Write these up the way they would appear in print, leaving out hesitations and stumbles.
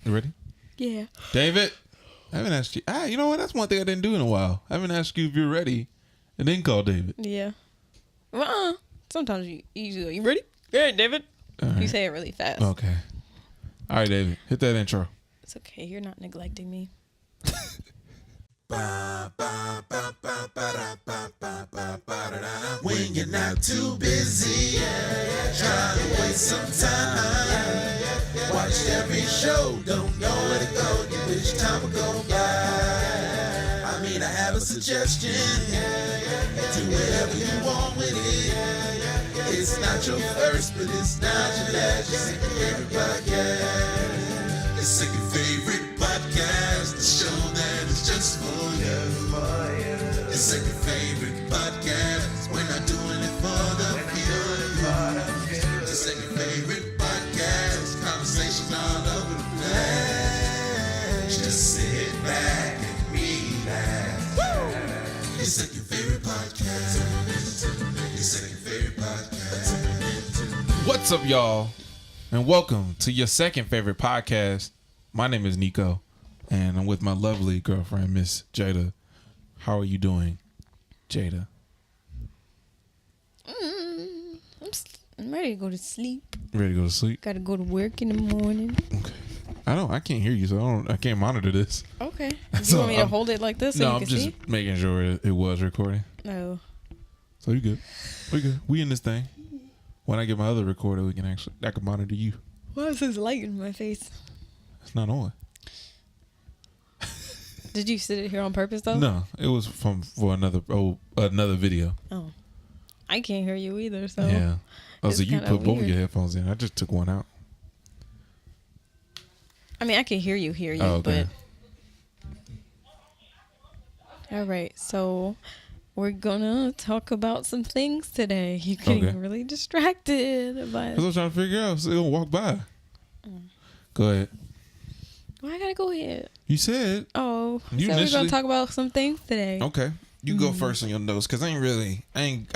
You ready? Yeah. David, I haven't asked you. You know what? That's one thing I didn't do in a while. I haven't asked you if you're ready and then call David. Yeah. Well, sometimes you ready? Yeah, David. Right. You say it really fast. Okay. All right, David. Hit that intro. It's okay. You're not neglecting me. When you're not too busy, trying to waste some time. Watch every show, don't know where to go. You wish time would go by. I mean, I have a suggestion. Do whatever you want with it. It's not your first, but it's not your last. Your second favorite podcast. Your second favorite podcast. The show that is just for you. Your second favorite podcast. We're not doing it for the few. Your second favorite podcast. Conversation all over the place. Just sit back and relax. Your second favorite podcast. Your second favorite podcast. What's up, y'all? And welcome to your second favorite podcast. My name is Nico, and I'm with my lovely girlfriend, Miss Jada. How are you doing, Jada? I'm ready to go to sleep. Ready to go to sleep? Got to go to work in the morning. Okay. I can't hear you, so I can't monitor this. Okay. Do So you want me to hold it like this so No, you I'm can just see? making sure it was recording. No. So you good? We good. We in this thing. When I get my other recorder, I can monitor you. Why is this light in my face? It's not on. Did you sit it here on purpose though? No, it was for another video. Oh. I can't hear you either, so. Yeah. Oh, so it's you kinda put both of weird. your headphones in. I just took one out. I mean, I can hear you, Oh, okay. but. All right, so we're gonna talk about some things today. You're getting Okay. really distracted by. That's what I'm trying to figure out. So they're gonna walk by. Go ahead. Why I gotta go ahead? You said. Oh, You so we're initially- gonna talk about some things today. Okay. You go first on your notes, because I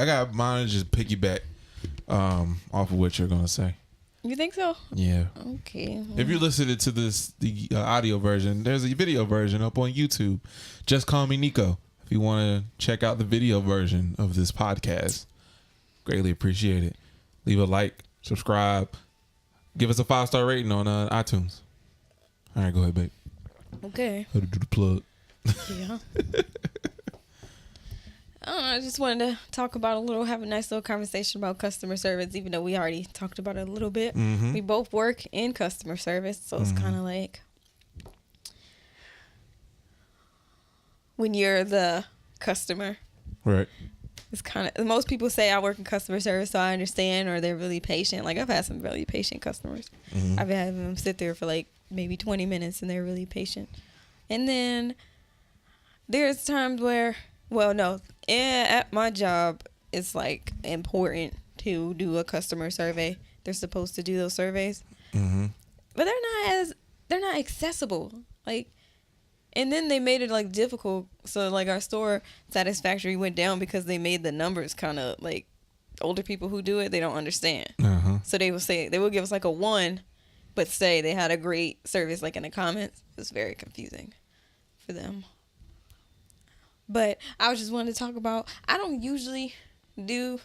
got mine to just piggyback off of what you're gonna say. You think so? Yeah. Okay. If you're listening to the audio version, there's a video version up on YouTube. Just call me Nico. If you want to check out the video version of this podcast, greatly appreciate it. Leave a like, subscribe, give us a 5-star rating on iTunes. All right, go ahead, babe. Okay. How to do the plug? Yeah. I just wanted to talk about have a nice little conversation about customer service, even though we already talked about it a little bit. Mm-hmm. We both work in customer service, so it's kind of like when you're the customer. Right. It's kind of, most people say I work in customer service, so I understand, or they're really patient. Like, I've had some really patient customers. Mm-hmm. I've had them sit there for like maybe 20 minutes, and they're really patient. And then there's times where, at my job, it's like important to do a customer survey. They're supposed to do those surveys, Mm-hmm. but they're not accessible. Like, and then they made it like difficult. So like our store satisfactory went down because they made the numbers kind of like older people who do it, they don't understand. Uh-huh. So they will give us like a 1, but say they had a great service like in the comments. It was very confusing for them. But I was just wanting to talk about, I don't usually do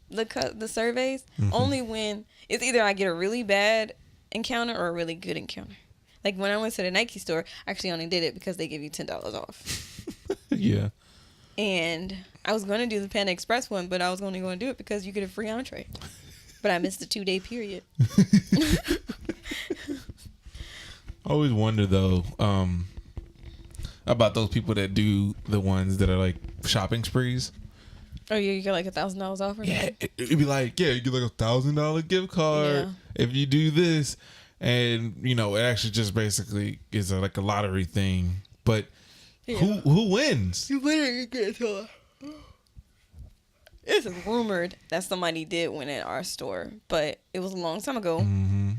the surveys, only when it's either I get a really bad encounter or a really good encounter. Like when I went to the Nike store, I actually only did it because they give you $10 off. Yeah. And I was going to do the Panda Express one, but I was only going to do it because you get a free entree. But I missed the 2-day period. I always wonder though, about those people that do the ones that are like shopping sprees. Oh, you get like $1,000 off or something? Yeah, it'd be like, you get like $1,000 gift card if you do this, and it actually just basically is like a lottery thing. But who wins? You better get to it. It's rumored that somebody did win at our store, but it was a long time ago, Mm-hmm.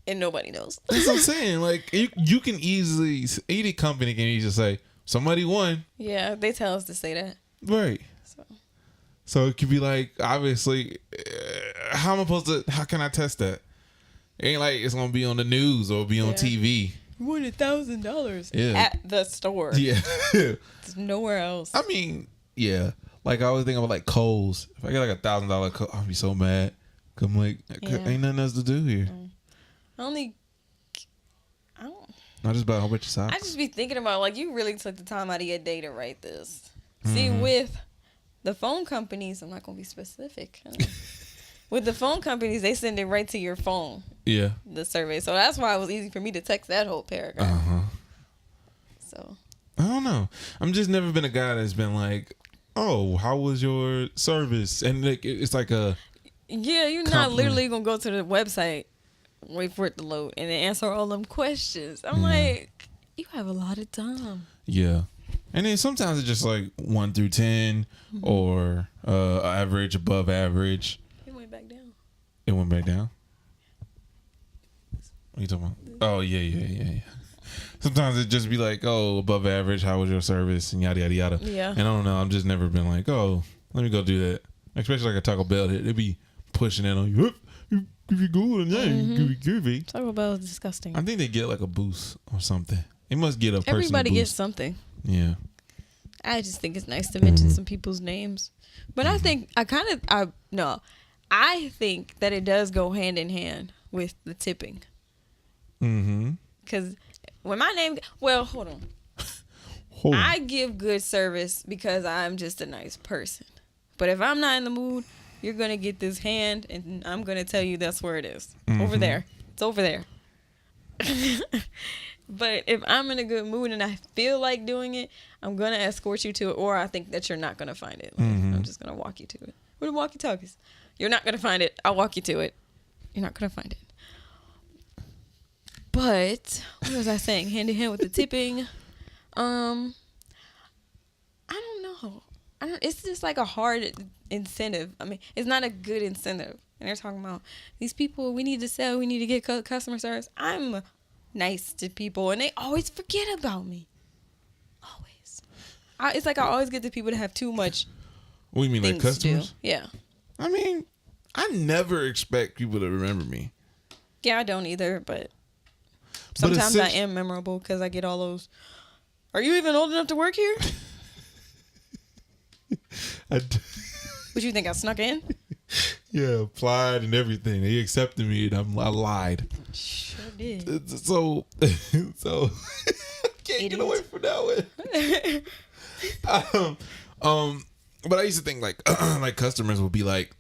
and nobody knows. That's what I'm saying. Like you can easily, any company can easily say somebody won. Yeah, they tell us to say that. Right. So it could be like, obviously, how can I test that? It ain't like it's gonna be on the news or be on TV. You won $1,000 Yeah. at the store. Yeah. It's nowhere else. I mean, yeah. Like I always think about like Kohl's. If I get like $1,000 I'll be so mad. 'Cause I'm like, ain't nothing else to do here. I Not just about a whole bunch of socks. I just be thinking about, like, you really took the time out of your day to write this. See, with the phone companies, I'm not going to be specific. With the phone companies, they send it right to your phone. Yeah. The survey. So that's why it was easy for me to text that whole paragraph. So. I don't know. I'm just never been a guy that's been like, oh, how was your service? And like, it's like a... Yeah, you're not literally going to go to the website, wait for it to load, and then answer all them questions. I'm like, you have a lot of time. Yeah. And then sometimes it's just like 1 through 10 or average, above average. It went back down. It went back down? What are you talking about? Oh, yeah. Sometimes it just be like, oh, above average, how was your service? And yada, yada, yada. Yeah. And I don't know. I've just never been like, oh, let me go do that. Especially like a Taco Bell. They be pushing it on you. If you go and GQkYCv. Taco Bell is disgusting. I think they get like a boost or something. It must get a personal Everybody boost. gets something. Yeah. I just think it's nice to mention some people's names. But I think I think that it does go hand in hand with the tipping. Because when my name, hold on. I give good service because I'm just a nice person. But if I'm not in the mood, you're going to get this hand and I'm going to tell you that's where it is. Over there. It's over there. But if I'm in a good mood and I feel like doing it, I'm going to escort you to it, or I think that you're not going to find it. Like, I'm just going to walk you to it. Where the walkie-talkies? You're not going to find it. I'll walk you to it. You're not going to find it. But what was I saying? Hand in hand with the tipping. I don't know. It's just like a hard incentive. I mean, it's not a good incentive. And they're talking about these people, we need to sell, we need to get customer service. I'm nice to people, and they always forget about me. Always. It's like I always get the people that have too much. What do you mean, like customers? Yeah. I mean, I never expect people to remember me. Yeah, I don't either, but sometimes I am memorable because I get all those, are you even old enough to work here? What, you think I snuck in? Yeah, applied and everything. They accepted me and I lied. Sure did. So I can't get away from that one. But I used to think like like customers would be like,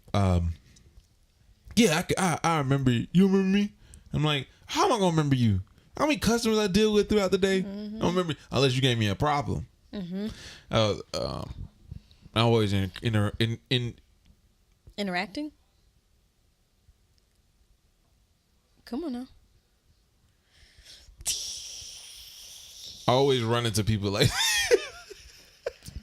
yeah, I remember you. You remember me? I'm like, how am I gonna remember you? How many customers I deal with throughout the day? I don't remember unless you gave me a problem. I always interacting. Come on now. I always run into people like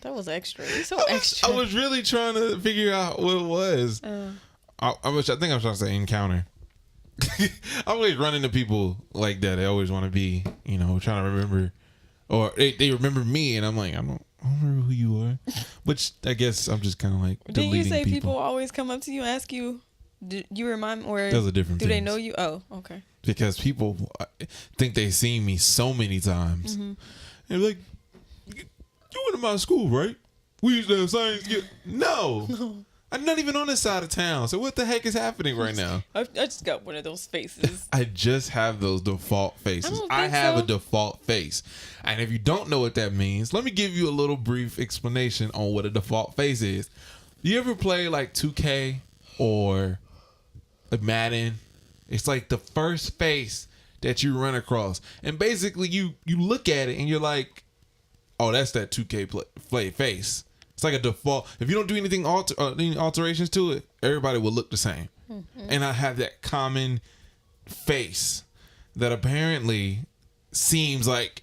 that was extra. You're so extra. I was really trying to figure out what it was. I think I'm trying to say encounter. I always run into people like that. They always want to be, trying to remember, or they remember me, and I'm like, I don't remember who you are. Which I guess I'm just kind of like deleting Didn't you say people always come up to you and ask you, do you remind me, or those are different do things. they know you? Oh, okay. Because people think they've seen me so many times. And they're like, you went to my school, right? We used to have science. No. I'm not even on this side of town. So what the heck is happening right now? I just got one of those faces. I just have those default faces. I have a default face. And if you don't know what that means, let me give you a little brief explanation on what a default face is. You ever play like 2K or like Madden? It's like the first face that you run across. And basically you look at it and you're like, oh, that's that 2K play face. It's like a default. If you don't do anything any alterations to it, everybody will look the same. And I have that common face that apparently seems like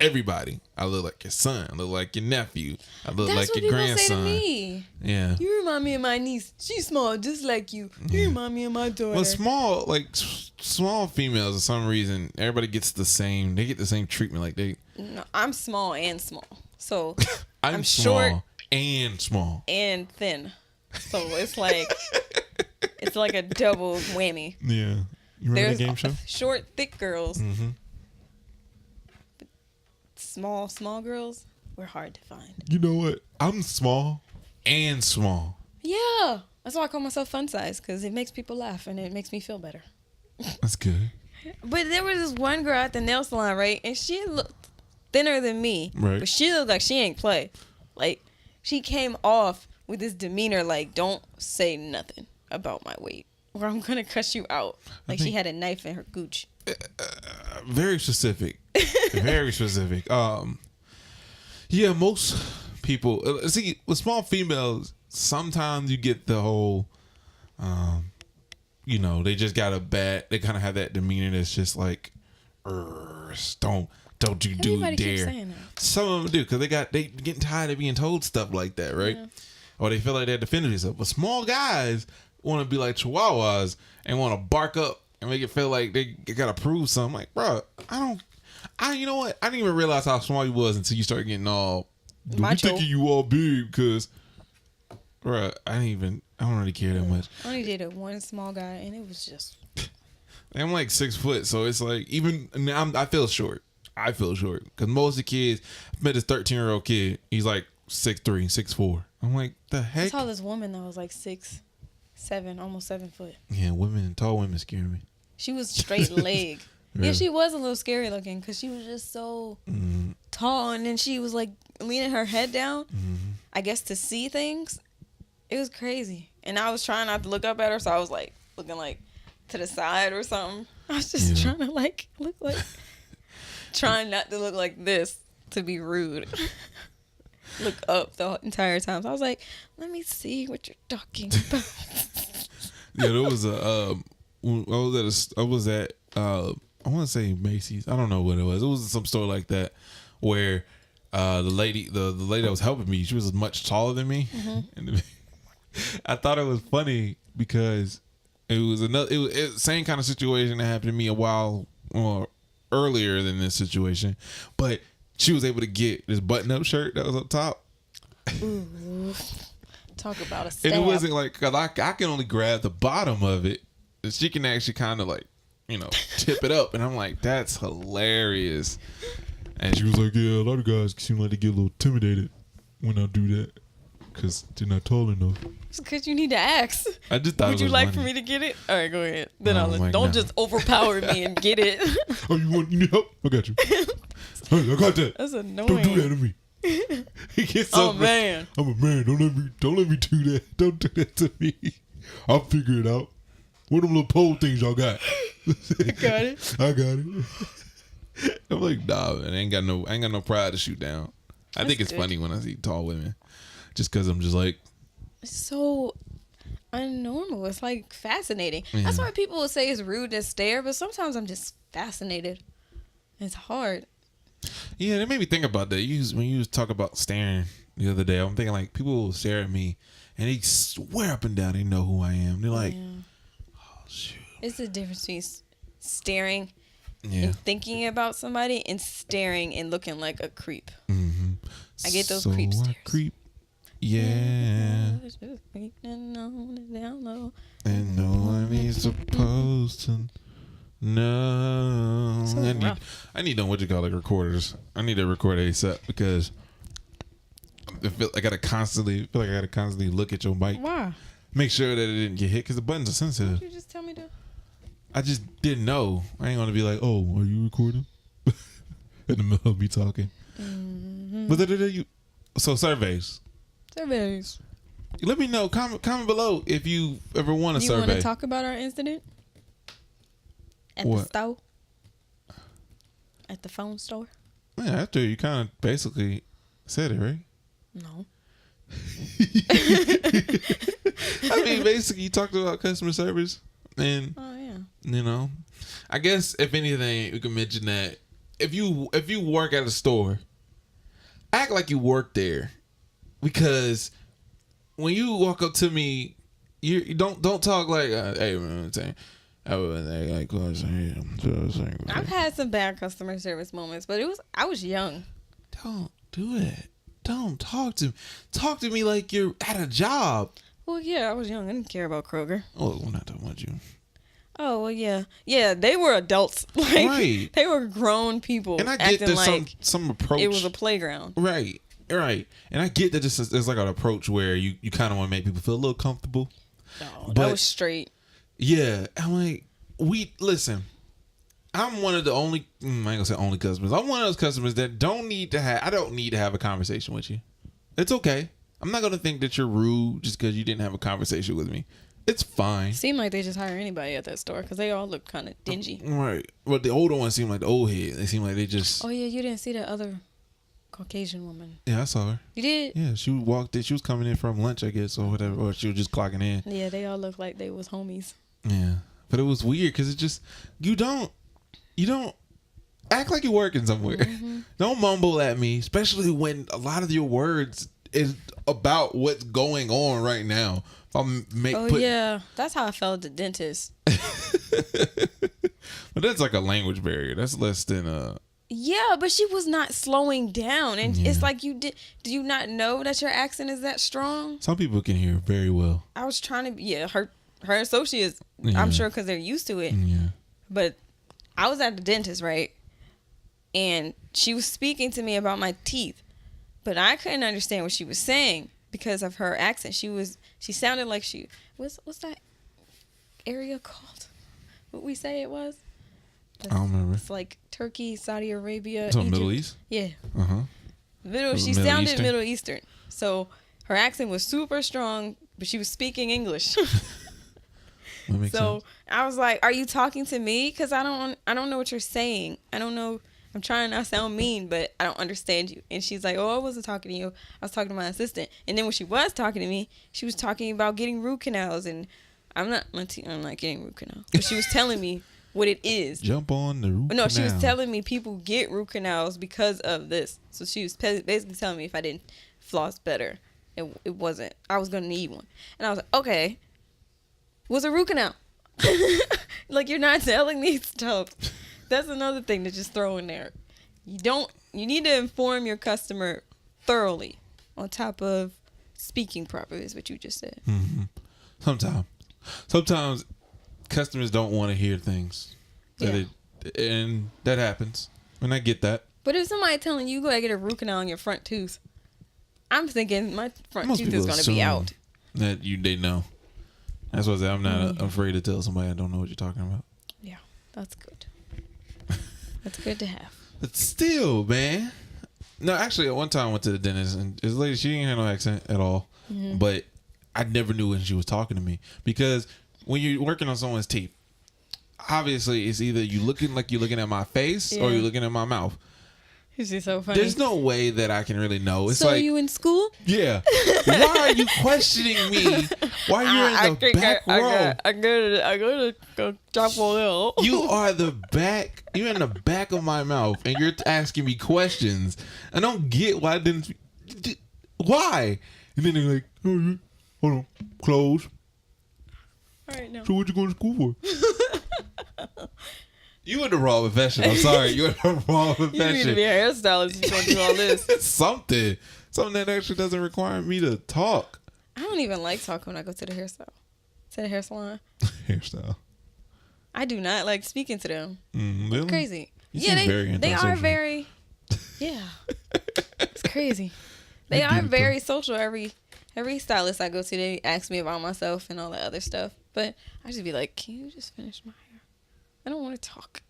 everybody. I look like your son. I look like your nephew. I look like your grandson. Say to me. Yeah. You remind me of my niece. She's small, just like you. You remind me of my daughter. Well, small females, for some reason, everybody gets the same. They get the same treatment. Like No, I'm small and small. So I'm short small and small and thin. So it's like a double whammy. Yeah. You remember There's that game show? short, thick girls. Mm-hmm. But small girls were hard to find. You know what? I'm small and small. Yeah. That's why I call myself fun size, because it makes people laugh and it makes me feel better. That's good. But there was this one girl at the nail salon, right? And she looked thinner than me. Right. But she looked like she ain't play. Like, she came off with this demeanor like, don't say nothing about my weight or I'm going to cuss you out. Like, she had a knife in her gooch. Very specific. Very specific. Yeah, most people... see, with small females, sometimes you get the whole... you know, they just got a bad... They kind of have that demeanor that's just like... Don't you do Everybody keeps dare. saying that. Some of them do, because they getting tired of being told stuff like that, right? Yeah. Or they feel like they have to defend themselves. But small guys want to be like chihuahuas and want to bark up and make it feel like they got to prove something. Like, bro, you know what? I didn't even realize how small you was until you started getting all... Macho. thinking you all big, because... Bro, I don't really care that much. I only dated one small guy, and it was just... I'm like 6 foot, so it's like, even now I feel short. I feel short because most of the kids, I met this 13-year-old kid. He's like 6'3", 6'4". I'm like, the heck? I saw this woman that was like 6'7", almost 7 foot. Yeah, tall women scare me. She was straight leg. Really? Yeah, she was a little scary looking because she was just so tall, and then she was like leaning her head down, I guess to see things. It was crazy, and I was trying not to look up at her, so I was like looking like to the side or something. I was just trying to like look like. Trying not to look like this to be rude. Look up the entire time. So I was like, let me see what you're talking about. Yeah, there was I was at I want to say Macy's. I don't know what it was. It was some store like that where the lady that was helping me, she was much taller than me. And I thought it was funny because it was same kind of situation that happened to me a while earlier than this situation, but she was able to get this button-up shirt that was up top. Ooh, talk about a stab. And it wasn't like, cause I can only grab the bottom of it, and she can actually kind of like, you know, tip it up, and I'm like, that's hilarious. And she was like, yeah, a lot of guys seem like they get a little intimidated when I do that because they're not tall enough. It's because you need to ask. I just thought, would you it was like funny. for me to get it? All right, go ahead. Then God. don't just overpower me and get it. Oh, you need help? I got you. Hey, I got that. That's annoying. Don't do that to me. He gets so Oh man. I'm a man. Don't let me do that. Don't do that to me. I'll figure it out. What them little pole things y'all got? I got it. I got it. I'm like, nah, man. I ain't got no pride to shoot down. I think it's good. funny when I see tall women, just because I'm just like, It's so unnormal. It's like fascinating. Yeah. That's why people will say it's rude to stare, but sometimes I'm just fascinated. It's hard. yeah. It made me think about that. When you talk about staring the other day, I'm thinking like people will stare at me and they swear up and down they know who I am. They're like, oh shoot. It's the difference between staring Yeah. and thinking about somebody and staring and looking like a creep. Mm-hmm. I get those so creep stares. Creep. Yeah. And no one is supposed to know. So rough. I need recorders. I need to record ASAP because I feel like I gotta constantly look at your mic. Why? Make sure that it didn't get hit because the buttons are sensitive. You just tell me to. I just didn't know. I ain't gonna be like, oh, are you recording? In the middle of me talking. Mm-hmm. But so surveys. Surveys. Let me know. Comment below if you ever want a You survey. want to talk about our incident at What? the store? At the phone store? Yeah, after you kind of basically said it, right? No. I mean, basically, you talked about customer service, and Oh yeah. you know, I guess if anything, we can mention that if you work at a store, act like you work there, because when you walk up to me, you don't talk like, hey man, I've had some bad customer service moments, but I was young. Don't do it. Don't talk to me like you're at a job. Well, yeah, I was young. I didn't care about Kroger. Oh, we're not talking about you. Oh well, yeah. They were adults, like Right. they were grown people, And I get acting there's like some approach. it was a playground. Right. And I get that there's like an approach where you kind of want to make people feel a little comfortable. No, But- that was straight. Yeah. I'm like, listen. I'm one of the only, I ain't gonna say only customers. I'm one of those customers that I don't need to have a conversation with you. It's okay. I'm not gonna think that you're rude just because you didn't have a conversation with me. It's fine. Seemed like they just hire anybody at that store because they all look kind of dingy. Right. But the older ones seem like the old head. They seem like they just. Oh yeah, you didn't see the other Caucasian woman. Yeah, I saw her. You did? Yeah, she walked in. She was coming in from lunch, I guess, or whatever, or she was just clocking in. Yeah, they all look like they was homies. Yeah, but it was weird because it just you don't act like you're working somewhere. Mm-hmm. Don't mumble at me, especially when a lot of your words is about what's going on right now. Yeah, that's how I felt at the dentist. But that's like a language barrier. That's less than a. Yeah, but she was not slowing down, and Yeah. it's like do you not know that your accent is that strong? Some people can hear very well. I was trying to, her associates, Yeah. I'm sure because they're used to it. Yeah. But I was at the dentist, right? And she was speaking to me about my teeth, but I couldn't understand what she was saying because of her accent. She sounded like what's that area called? What we say it was? I don't remember. It's like Turkey, Saudi Arabia, So Egypt. Middle East. Yeah. Uh-huh. She Middle sounded Eastern? Middle Eastern. So her accent was super strong, but she was speaking English. That makes So sense. I was like, "Are you talking to me? Because I don't know what you're saying. I don't know. I'm trying not to sound mean, but I don't understand you." And she's like, "Oh, I wasn't talking to you. I was talking to my assistant." And then when she was talking to me, she was talking about getting root canals, and I'm not getting root canal, but she was telling me what it is. Jump on the root No, she was canal. telling me people get root canals because of this. So she was basically telling me if I didn't floss better, it wasn't. I was gonna need one, and I was like, okay. What's a root canal? Like, you're not telling me stuff. That's another thing to just throw in there. You need to inform your customer thoroughly on top of speaking properly is what you just said. Mm-hmm. Sometimes customers don't want to hear things. And that happens. And I get that. But if somebody telling you gotta get a root canal on your front tooth, I'm thinking my front Most tooth people is gonna assume be out. that they know. That's why I say I'm not afraid to tell somebody I don't know what you're talking about. Yeah, that's good. That's good to have. But still, man. No, actually, at one time I went to the dentist and this lady, she didn't have no accent at all. Mm-hmm. But I never knew when she was talking to me. Because when you're working on someone's teeth, obviously it's either you looking like you're looking at my face or Yeah. you're looking at my mouth. Is he so funny? There's no way that I can really know. It's so like, are you in school? yeah. Why are you questioning me? Why you're in the back row? I go to Chapel Hill. You are the back. You're in the back of my mouth, and you're asking me questions. I don't get why I didn't. Why? And then they're like, "Oh, hold on, close." All right, no. So what you going to school for? You in the wrong profession. I'm sorry. You're in the wrong You need to profession. be a hairstylist if you want to do all this. Something that actually doesn't require me to talk. I don't even like talking when I go to the hair salon. Hairstyle. I do not like speaking to them. Really? Crazy. You Yeah, seem very they are antisocial. very. Yeah, it's crazy. They I get are it, very social. Every stylist I go to, they ask me about myself and all that other stuff. But I just be like, "Can you just finish my hair? I don't want to talk."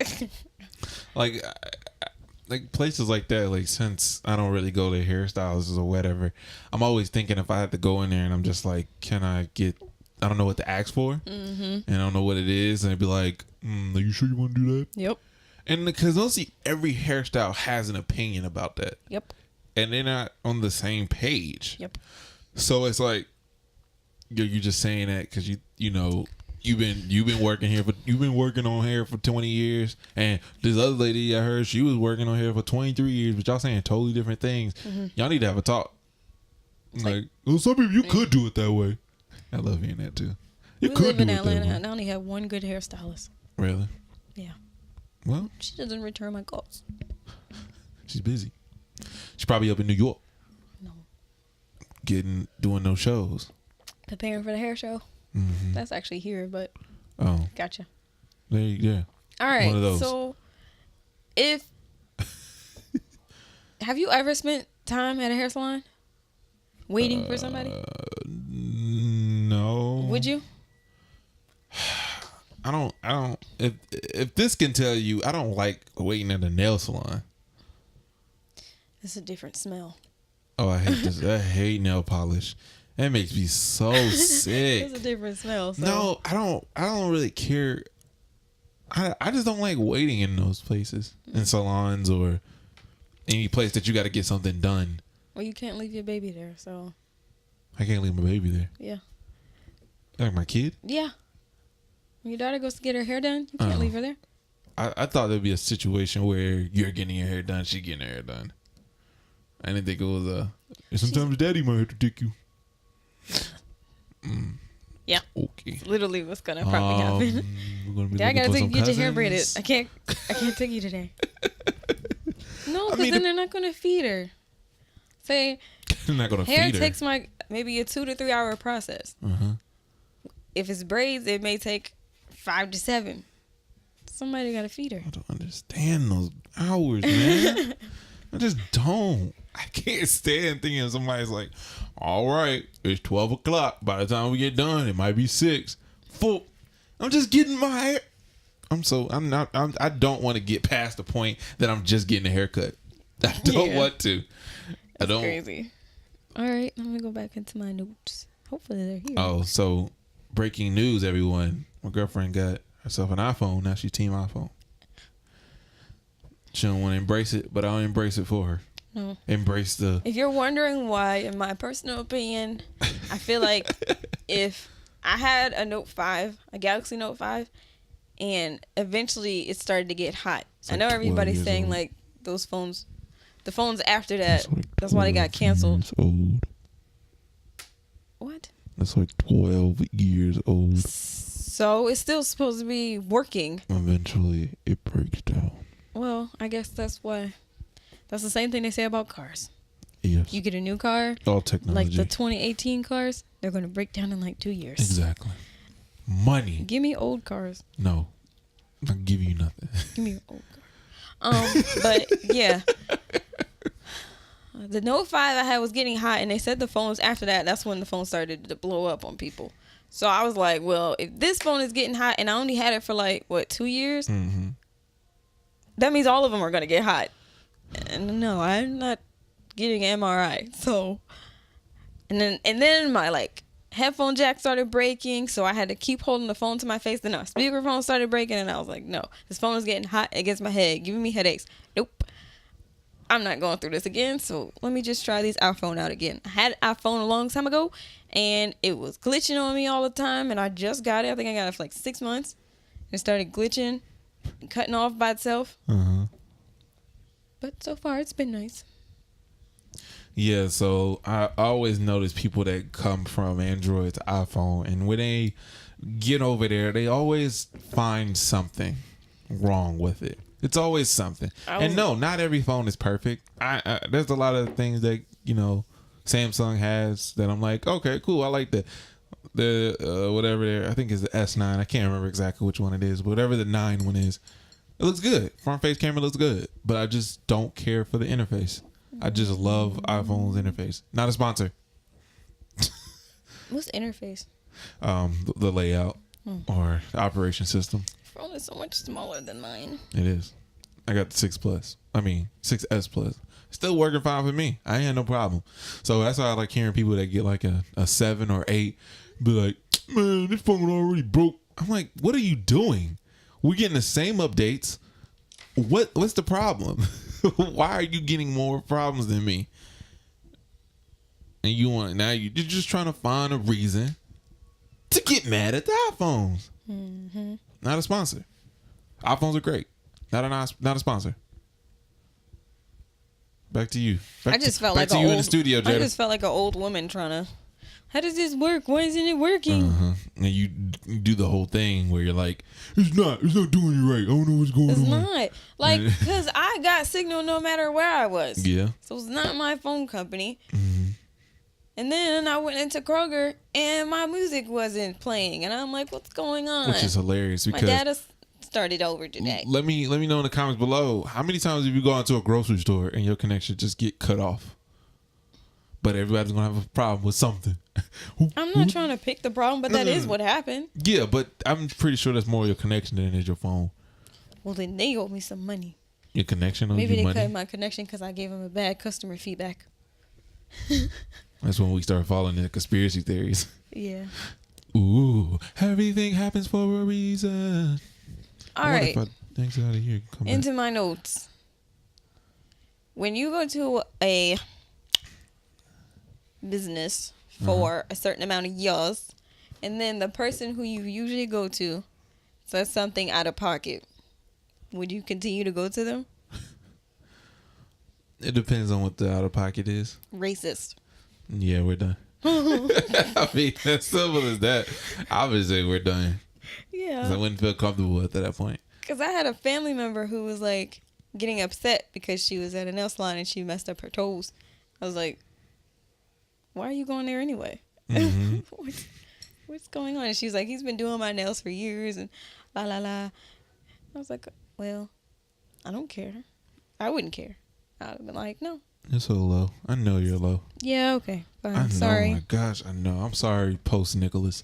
Like places like that, like since I don't really go to hairstylists or whatever, I'm always thinking if I had to go in there and I'm just like, I don't know what to ask for, and I don't know what it is, and I'd be like, are you sure you want to do that? Yep. And because honestly, every hairstyle has an opinion about that, Yep. and they're not on the same page. Yep. So it's like you're just saying that because you've been working on hair for 20 years, and this other lady I heard she was working on hair for 23 years, but y'all saying totally different things. Y'all need to have a talk. Like, well, some people you could do it that way. I love hearing that too. You We could live do in it Atlanta, that way. and I only have one good hairstylist. Really? Yeah. Well, She doesn't return my calls. she's busy. She's probably up in New York No. doing those shows. Preparing for the hair show. Mm-hmm. That's actually here, but Oh, gotcha. Yeah. All right. One of those. So, if have you ever spent time at a hair salon waiting for somebody? No. Would you? I don't. If this can tell you, I don't like waiting at a nail salon. It's a different smell. Oh, I hate this. I hate nail polish. That makes me so sick. It's a different smell. So. No, I don't really care. I just don't like waiting in those places, in salons or any place that you got to get something done. Well, you can't leave your baby there, so. I can't leave my baby there. Yeah. Like my kid? Yeah. When your daughter goes to get her hair done, you can't leave her there. I thought there'd be a situation where you're getting your hair done, she getting her hair done. I didn't think it was sometimes daddy might have to take you. Yeah. Okay. It's literally what's gonna probably happen. We're gonna be Dad, I gotta looking for take some you get your hair braided. cousins. I can't take you today. No, because mean, then they're not gonna feed her. Say They're not gonna hair feed her. takes maybe a 2 to 3 hour process. If it's braids, it may take 5 to 7. Somebody gotta feed her. I don't understand those hours, man. I just don't. I can't stand thinking somebody's like, all right, it's 12 o'clock. By the time we get done, it might be 6. Full. I'm just getting my hair. I don't want to get past the point that I'm just getting a haircut. I don't want to. I don't. Crazy. All right, let me go back into my notes. Hopefully they're here. Oh, so breaking news, everyone. My girlfriend got herself an iPhone. Now she's team iPhone. She don't want to embrace it, but I'll embrace it for her. No. Embrace the... If you're wondering why, in my personal opinion, I feel like if I had a Note 5, a Galaxy Note 5, and eventually it started to get hot. I know everybody's saying like those phones, the phones after that, that's why they got canceled. Old. What? That's like 12 years old. So it's still supposed to be working. Eventually, it breaks down. Well, I guess that's why. That's the same thing they say about cars. Yes. You get a new car, All technology. like the 2018 cars, they're going to break down in like 2 years. Exactly. Money. Give me old cars. No. I'll give you nothing. Give me an old car. But yeah. The Note 5 I had was getting hot, and they said the phones after that, that's when the phone started to blow up on people. So I was like, well, if this phone is getting hot, and I only had it for like, 2 years? Mm-hmm. That means all of them are going to get hot. And no, I'm not getting MRI. So, and then my like headphone jack started breaking, so I had to keep holding the phone to my face. Then our speakerphone started breaking, and I was like, no, this phone is getting hot against my head, giving me headaches. Nope, I'm not going through this again. So let me just try this iPhone out again. I had an iPhone a long time ago, and it was glitching on me all the time. And I just got it. I think I got it for like 6 months. It started glitching, and cutting off by itself. But so far, it's been nice. Yeah, so I always notice people that come from Android to iPhone, and when they get over there, they always find something wrong with it. It's always something. And no, not every phone is perfect. There's a lot of things that, Samsung has that I'm like, okay, cool. I like the whatever there. I think it's the S9. I can't remember exactly which one it is, but whatever the 9 one is. It looks good. Front face camera looks good, but I just don't care for the interface. I just love iPhone's interface. Not a sponsor. What's the interface? The layout or the operation system. Phone is so much smaller than mine. It is. I got the 6 Plus. 6S Plus. Still working fine for me. I ain't had no problem. So that's why I like hearing people that get like a 7 or 8 be like, man, this phone already broke. I'm like, what are you doing? We're getting the same updates. What's the problem? Why are you getting more problems than me? And you're just trying to find a reason to get mad at the iPhones. Mm-hmm. Not a sponsor. iPhones are great. Not a sponsor. Back to you. I just felt like in the studio, Jada. I just felt like an old woman trying to. How does this work? Why isn't it working? And you do the whole thing where you're like, it's not doing it right. I don't know what's going on. It's not. Like, because I got signal no matter where I was. Yeah. So it's not my phone company. Mm-hmm. And then I went into Kroger and my music wasn't playing. And I'm like, what's going on? Which is hilarious because my data started over today. Let me know in the comments below. How many times have you gone to a grocery store and your connection just get cut off? But everybody's gonna have a problem with something. I'm not trying to pick the problem, but that is what happened. Yeah, but I'm pretty sure that's more your connection than it is your phone. Well, then they owe me some money. Your connection owes Maybe you they money. cut my connection because I gave them a bad customer feedback. That's when we start falling into conspiracy theories. Yeah. Ooh, everything happens for a reason. All right. Thanks out of here. Come back. Into my notes. When you go to a business for a certain amount of years, and then the person who you usually go to says something out of pocket, would you continue to go to them? It depends on what the out of pocket is. Racist. Yeah, we're done. I mean, as simple as that. Obviously, we're done. 'Cause I Yeah. wouldn't feel comfortable at that point. Because I had a family member who was like getting upset because she was at a nail salon and she messed up her toes. I was like, why are you going there anyway? Mm-hmm. What's going on? And she's like, he's been doing my nails for years and la la la. I was like, well, I don't care. I wouldn't care. I would have been like, no. You're so low. I know you're low. Yeah, okay. Fine. I know. Sorry. Oh my gosh, I know. I'm sorry, post Nicholas.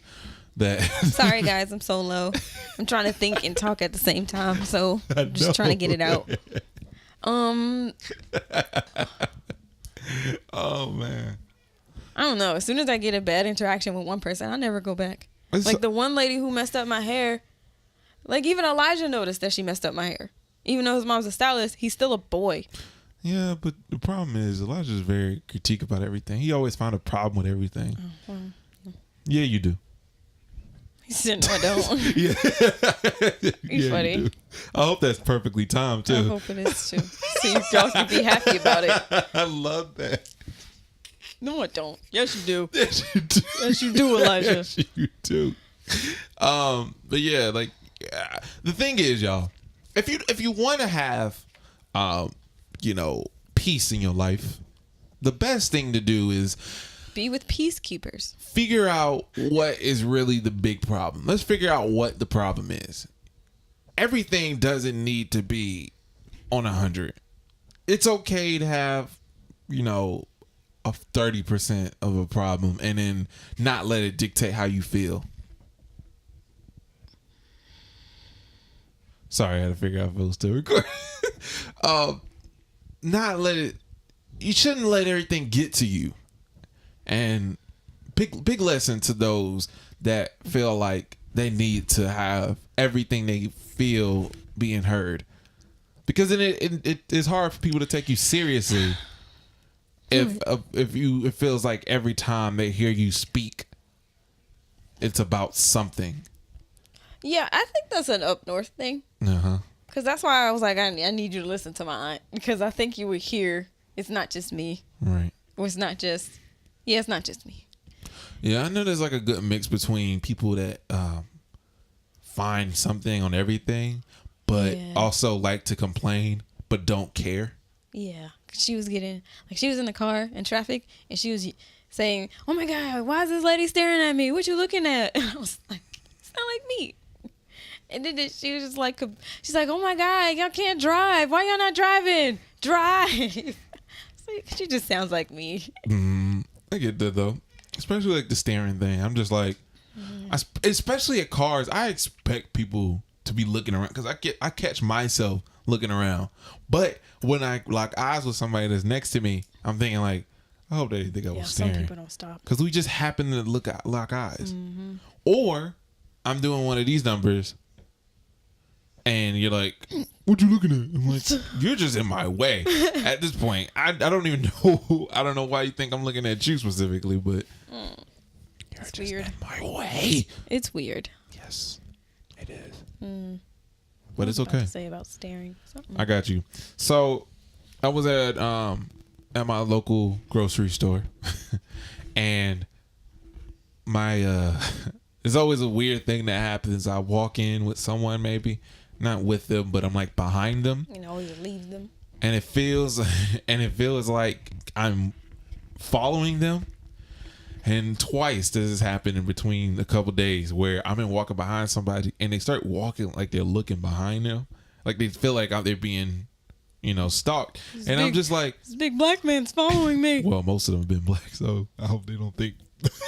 That Sorry, guys. I'm so low. I'm trying to think and talk at the same time. So I'm just trying to get it out. Oh man. I don't know. As soon as I get a bad interaction with one person, I never go back. It's Like so- the one lady who messed up my hair. Like even Elijah noticed that she messed up my hair. Even though his mom's a stylist, he's still a boy. Yeah, but the problem is Elijah's very critique about everything. He always found a problem with everything. Yeah, you do. He said, no, I don't. Yeah. You're funny. You do. I hope that's perfectly timed I too. hope it is too. So y'all can be happy about it. I love that. No, I don't. Yes, you do. Yes, you do. Yes, you do, Elijah. Yes, you do. But yeah, like the thing is, y'all, if you want to have, peace in your life, the best thing to do is Be with peacekeepers. figure out what is really the big problem. Let's figure out what the problem is. Everything doesn't need to be on 100. It's okay to have, a 30% of a problem and then not let it dictate how you feel. Sorry, I had to figure out if it was still recording. You shouldn't let everything get to you. And big lesson to those that feel like they need to have everything they feel being heard, because then it is hard for people to take you seriously if it feels like every time they hear you speak, it's about something. Yeah, I think that's an up north thing. Because that's why I was like, I need you to listen to my aunt. Because I think you would hear it's not just me. Right. Or it's not just... Yeah, it's not just me. Yeah, I know there's like a good mix between people that find something on everything, but also like to complain, but don't care. Yeah. She was getting... Like, she was in the car in traffic, and she was saying, oh my God, why is this lady staring at me? What you looking at? And I was like, it's not like me. And then she was just like, she's like, oh my God, y'all can't drive. Why y'all not driving? Drive. She just sounds like me. I get that though, especially like the staring thing. I'm just like, especially at cars, I expect people to be looking around because I catch myself looking around. But when I lock eyes with somebody that's next to me, I'm thinking like, I hope they think I was staring. Some people don't stop. Because we just happen to lock eyes. Or I'm doing one of these numbers and you're like, what you looking at? I'm like, you're just in my way. At this point, I don't even know. I don't know why you think I'm looking at you specifically, but you're It's just weird. in my way. It's weird. Yes, it is. What But it's was I about okay. to say about staring. Something. I got you. So I was at my local grocery store and my there's always a weird thing that happens. I walk in with someone, maybe not with them, but I'm like behind them, You leave them. and it feels like I'm following them, And twice this has happened in between a couple days where I've been walking behind somebody and they start walking like they're looking behind them. Like they feel like they're being, stalked. I'm just like, this big black man's following me. well, most of them have been black, so I hope they don't think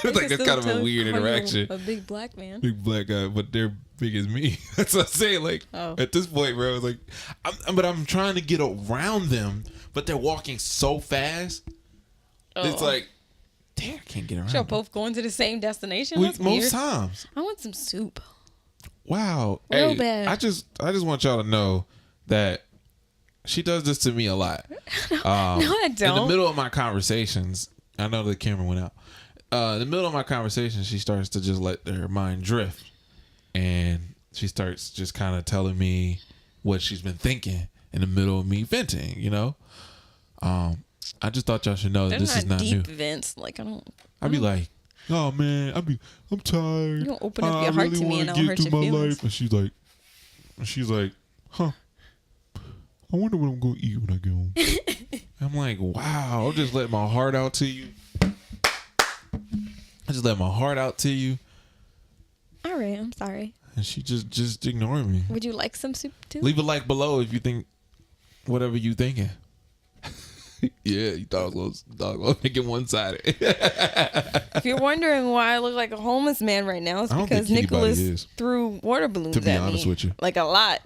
like that's kind of a weird interaction. A big black man. Big black guy, but they're big as me. That's what I'm saying. Like at this point, bro, it's like, I'm trying to get around them, but they're walking so fast. It's like, damn, I can't get around. Y'all both going to the same destination? Most times. I want some soup. Wow. Real bad. I just want y'all to know that she does this to me a lot. No, I don't. In the middle of my conversations, I know the camera went out. In the middle of my conversation, she starts to just let her mind drift. And she starts just kind of telling me what she's been thinking in the middle of me venting, I just thought y'all should know that this is not deep new. Vents. Like, I'd be like, oh man, I'm tired. You don't open up your heart to me and I'll hurt your feelings. Life. And she's like, huh? I wonder what I'm gonna eat when I get home. I'm like, wow, I'll just let my heart out to you. All right, I'm sorry. And she just ignored me. Would you like some soup too? Leave a like below if you think whatever you thinking. Yeah, you thought I was thinking one-sided. If you're wondering why I look like a homeless man right now, it's because Nicholas threw water balloons at me. To be honest with you. Like a lot.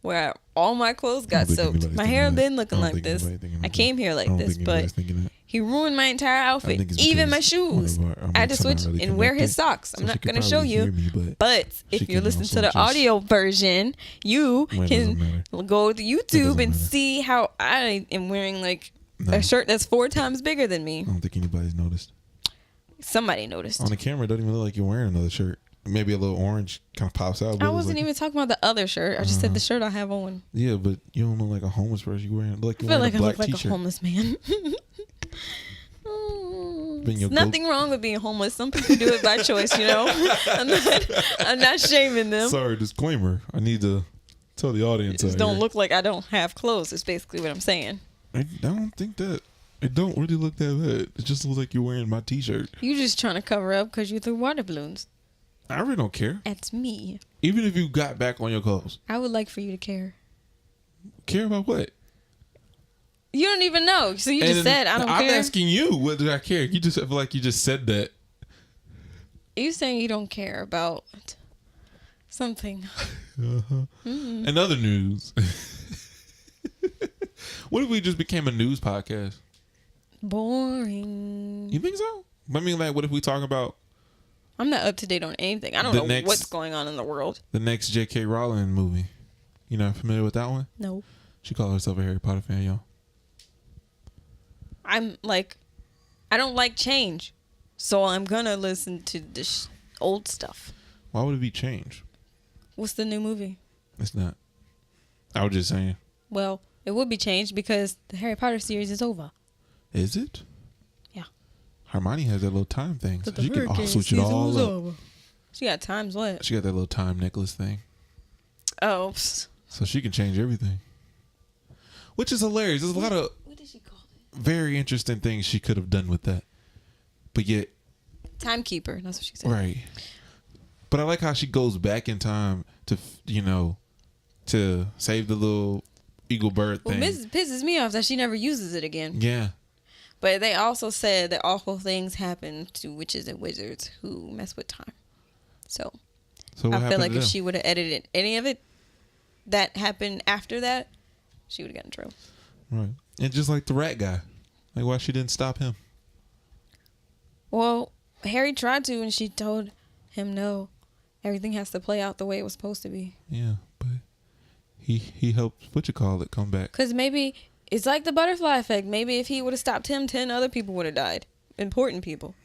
Where all my clothes got soaked. My hair been looking like this. I came here like this, but he ruined my entire outfit. Even my shoes. I had to switch and wear his socks. I'm not going to show you. But if you're listening to the audio version, you can go to YouTube and see how I am wearing like a shirt that's 4 times bigger than me. I don't think anybody's noticed. Somebody noticed. On the camera, it doesn't even look like you're wearing another shirt. Maybe a little orange kind of pops out. I wasn't even talking about the other shirt. I just said the shirt I have on. Yeah, but you don't look like a homeless person. You wearing like you're I feel wearing like a black I look like t-shirt. a homeless man. There's nothing wrong with being homeless. Some people do it by choice, I'm not shaming them. Sorry, disclaimer. I need to tell the audience. Just don't look like I don't have clothes. Is basically what I'm saying. I don't think that. It don't really look that bad. It just looks like you're wearing my t-shirt. You just trying to cover up because you threw water balloons. I really don't care. That's me. Even if you got back on your clothes. I would like for you to care. Care about what? You don't even know. So you just said I don't care. I'm asking you, what did I care? You just feel like you just said that. You saying you don't care about something. Mm-hmm. In other news. What if we just became a news podcast? Boring. You think so? I mean, like, what if we talk about... I'm not up to date on anything. I don't know what's going on in the world. The next J.K. Rowling movie. You not familiar with that one? No. She called herself a Harry Potter fan, y'all. I'm like, I don't like change. So I'm going to listen to this old stuff. Why would it be change? What's the new movie? It's not. I was just saying. Well, it would be changed because the Harry Potter series is over. Is it? Yeah. Hermione has that little time thing. So she can switch it all up. Over. She got times what? She got that little time necklace thing. Oh. So she can change everything. Which is hilarious. There's a lot of what did she call it? Very interesting things she could have done with that. But yet. Timekeeper. That's what she said. Right. But I like how she goes back in time to, to save the little eagle bird thing. Well, pisses me off that she never uses it again. Yeah. But they also said that awful things happen to witches and wizards who mess with time. So I feel like if she would have edited any of it that happened after that, she would have gotten in trouble. Right. And just like the rat guy. Like, why she didn't stop him? Well, Harry tried to, and she told him no. Everything has to play out the way it was supposed to be. Yeah, but he helped, come back. Because maybe it's like the butterfly effect. Maybe if he would have stopped him, 10 other people would have died. Important people.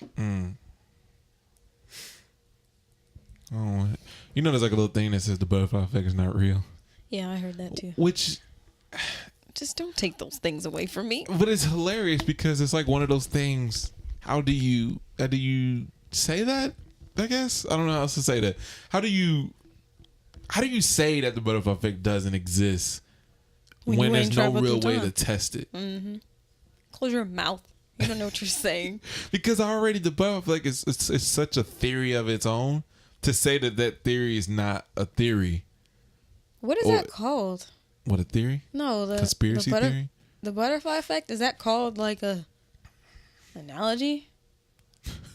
Oh, there's like a little thing that says the butterfly effect is not real. Yeah, I heard that too. Which... Just don't take those things away from me. But it's hilarious because it's like one of those things. How do you say that? I guess I don't know how else to say that. How do you say that the butterfly effect doesn't exist when there's no real way to test it? Mm-hmm. Close your mouth. You don't know what you're saying. Because I already debunked. Like it's such a theory of its own to say that theory is not a theory. What is that called? What, a theory? No, the conspiracy theory. The butterfly effect, is that called like a analogy,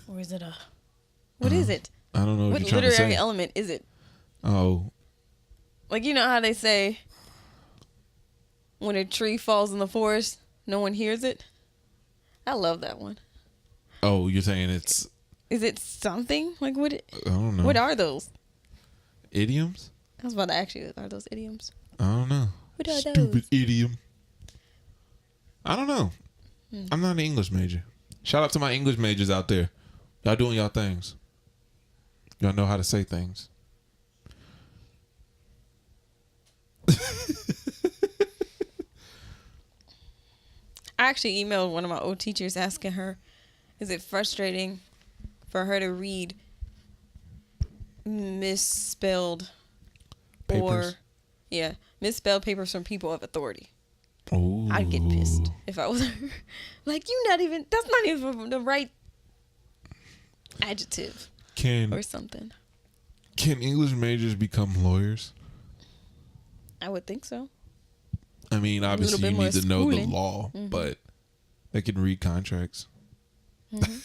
or is it a? What is it? I don't know what you're trying to say. literary element is it? Oh, like you know how they say when a tree falls in the forest, no one hears it. I love that one. Oh, you're saying it's... Is it something? Like what? I don't know. What are those? Idioms? I was about to ask you, are those idioms? I don't know. What are Stupid those? idiom. I don't know. I'm not an English major. Shout out to my English majors out there. Y'all doing y'all things. Y'all know how to say things. I actually emailed one of my old teachers asking her, is it frustrating for her to read misspelled Papers. misspelled papers from people of authority. Oh, I'd get pissed if I was her. Like, that's not even the right adjective or something. Can English majors become lawyers? I would think so. I mean, obviously you more need to know the schooling. law, but they can read contracts. Mm-hmm.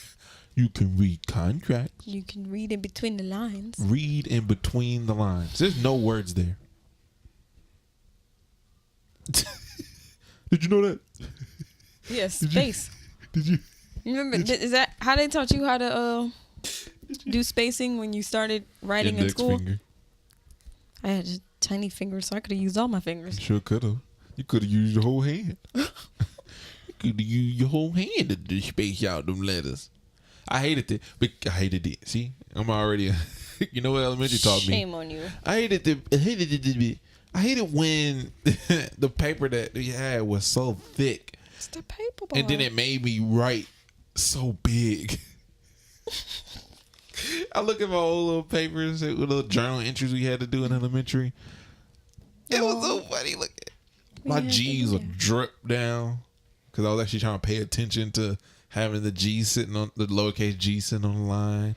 You can read contracts. You can read in between the lines. Read in between the lines. There's no words there. Did you know that? Yes, space. Did you? You remember, is that how they taught you how to do spacing when you started writing in school? Finger. I had a tiny finger, so I could have used all my fingers. Sure could have. You could have used your whole hand. You could have used your whole hand to space out them letters. I hated it. But I hated it. See, I'm already. You know what elementary taught me? Shame on you. I hated it. I hated when the paper that we had was so thick. It's the paper ball. And then it made me write so big. I look at my old little papers, little journal entries we had to do in elementary. It was so funny. Look, my G's would drip down because I was actually trying to pay attention to having the G sitting on the lowercase G sitting on the line.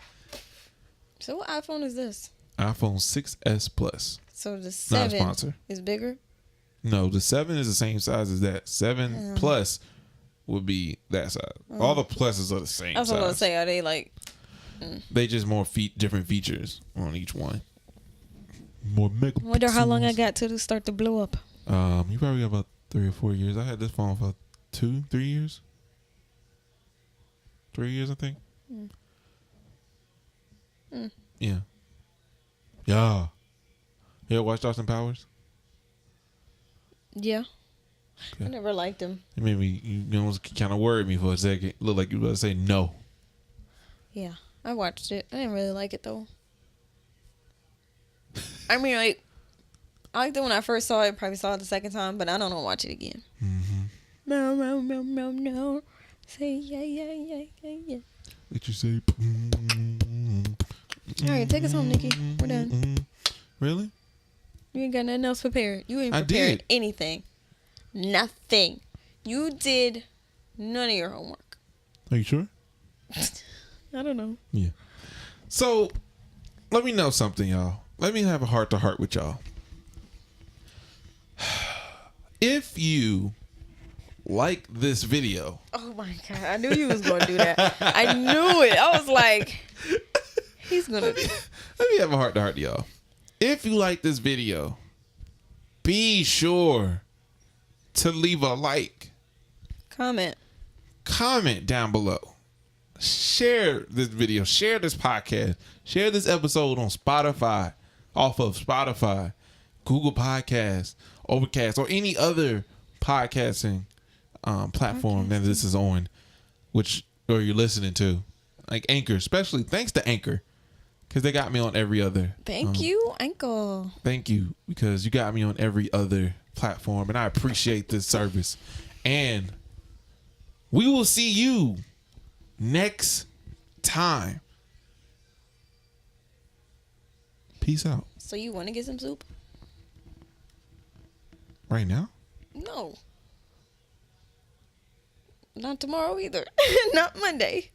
So what iPhone is this? iPhone 6S Plus. So the Not a 7 sponsor. is bigger? No, the 7 is the same size as that. 7 Plus would be that size. All the pluses are the same I was size. going to say, are they like... They just more different features on each one. More megapixels. I wonder how long I got till it start to blow up. You probably got about 3 or 4 years. I had this phone for 2, 3 years. 3 years, I think. Yeah. Yeah. Yeah, watch Austin Powers? Yeah. Okay. I never liked him. It made me, you almost kind of worried me for a second. Looked like you were about to say no. Yeah. I watched it. I didn't really like it, though. I mean, like, I liked it when I first saw it. Probably saw it the second time, but I don't want to watch it again. No, no, no, no, no. Say yeah, yeah, yeah, yeah, yeah. What you say? All right, take us home, Nikki. We're done. Really? You ain't got nothing else prepared. You ain't I prepared did. anything. Nothing. You did none of your homework. Are you sure? I don't know. Yeah. So, let me know something, y'all. Let me have a heart-to-heart with y'all. If you like this video... Oh, my God. I knew you was going to do that. I knew it. I was like, he's going to do it. Let me have a heart-to-heart, y'all. If you like this video, be sure to leave a like. Comment down below. Share this video. Share this podcast. Share this episode on Spotify, off of Spotify, Google Podcasts, Overcast, or any other podcasting platform that this is on, or you're listening to, like Anchor, especially. Thanks to Anchor, because they got me on every other. Thank you, Uncle. Thank you, because you got me on every other platform, and I appreciate this service. And we will see you next time. Peace out. So you want to get some soup? Right now? No. Not tomorrow either. Not Monday.